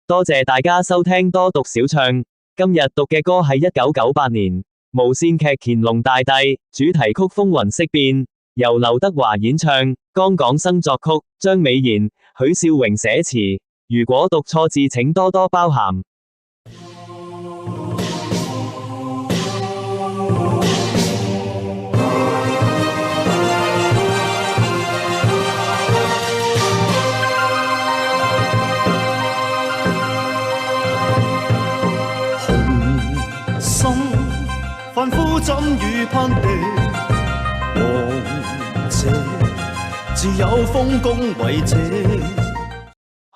多謝大家收聽多讀小唱。今日讀嘅歌係1998年無線劇《乾隆大帝》主題曲《風雲色變》，由劉德華演唱，江港生作曲，張美賢、許少榮寫詞。如果讀錯字請多多包涵。凡夫怎與攀比？王者自有豐功偉績。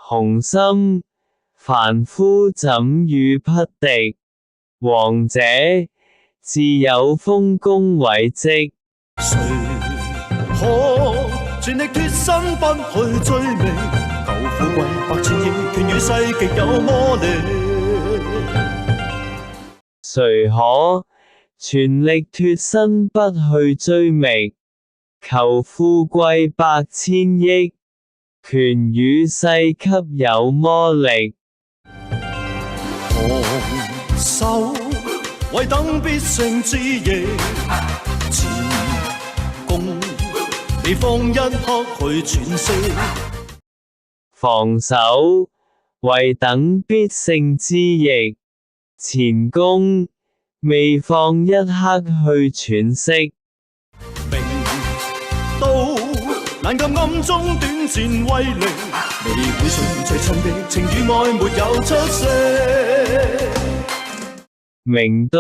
雄心凡夫怎與匹敵？王者自有豐功偉績。誰可全力脫身不去追名？求富貴百千億，權與勢極有魔力。誰可全力脫身不去追覓？求富貴百千億，權與勢給有魔力。昂首為等必勝之役，前功未放一刻去喘息。防守為等必勝之役，前功未放一刻去喘息。明刀難禁暗中短戰威力，未會順隨親的情與愛沒有出息。明刀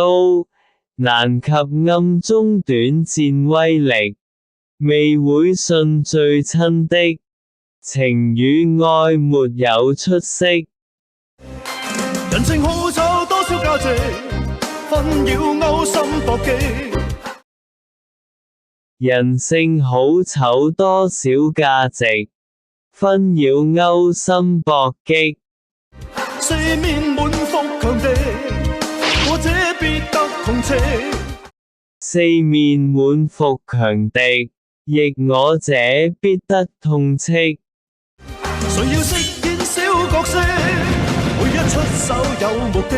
難及暗中短戰威力，未會順序親的情與愛沒有出息。人情好醜多少價值，紛擾勾心搏擊。人性好醜多少價值，紛擾勾心搏擊。四面滿腹強敵，我這必得痛斥。四面滿腹強敵，亦我這必得痛斥。誰要飾演小角色，每一出手有目的。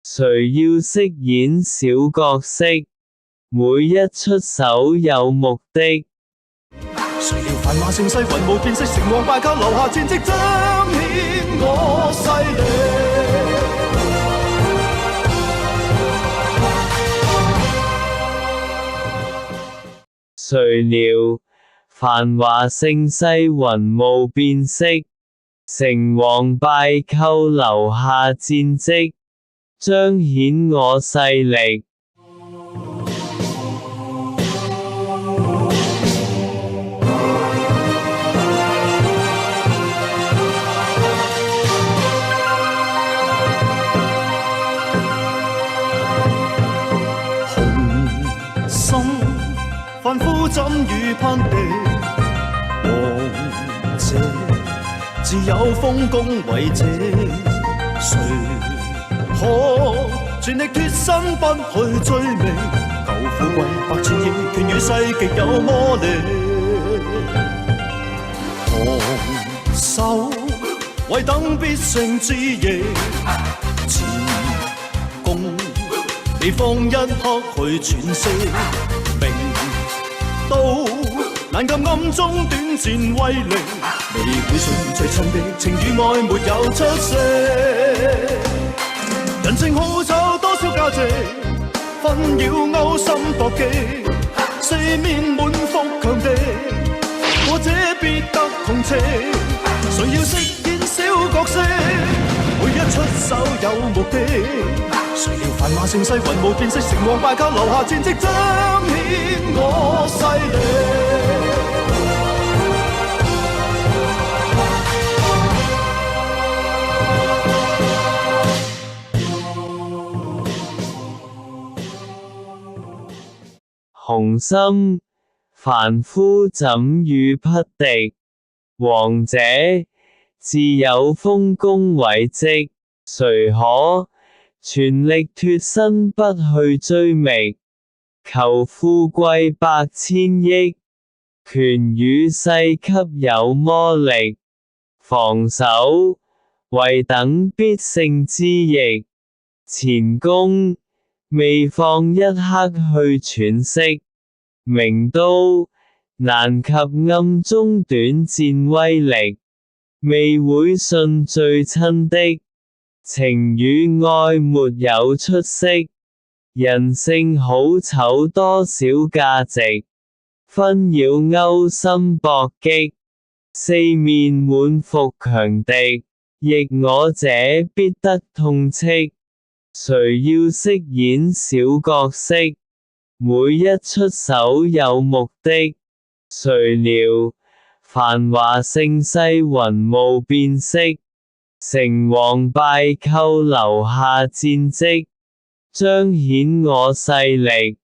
誰要飾演小角色，每一出手有目的。誰料繁華盛世，雲霧變色，成王敗寇，留下戰績，彰顯我勢力。誰料繁華盛世，雲霧變色，成王敗寇，留下戰績，彰顯我勢力。雄心凡夫怎與攀比？王者自有豐功偉績。誰可全力脫身不去追名？求富貴百千億，權與勢極有魔力。昂首為等必勝之役，前功未放一刻去喘息。明刀難禁暗中短戰威力，未會順隨親的情與愛沒有出息。人情好醜多少價值，紛擾勾心搏擊。四面滿腹強敵，我這必得痛斥。誰要飾演小角色，每一出手有目的。誰料繁華盛世，雲霧變色，成王敗寇，留下戰績，彰顯我勢力。雄心凡夫怎與匹敵？王者自有豐功偉績。誰可全力脫身不去追覓？求富貴百千億，權與勢給有魔力。防守為等必勝之役，前功，未放一刻去喘息，明都，難及暗中短戰威力，未會信最親的，情與愛沒有出息，人性好醜多少價值，紛擾勾心搏擊，四面滿伏強敵，逆我者必得痛斥，誰要飾演小角色，每一出手有目的，誰料，繁華盛世雲霧變色，成王敗寇留下戰績，彰顯我勢力，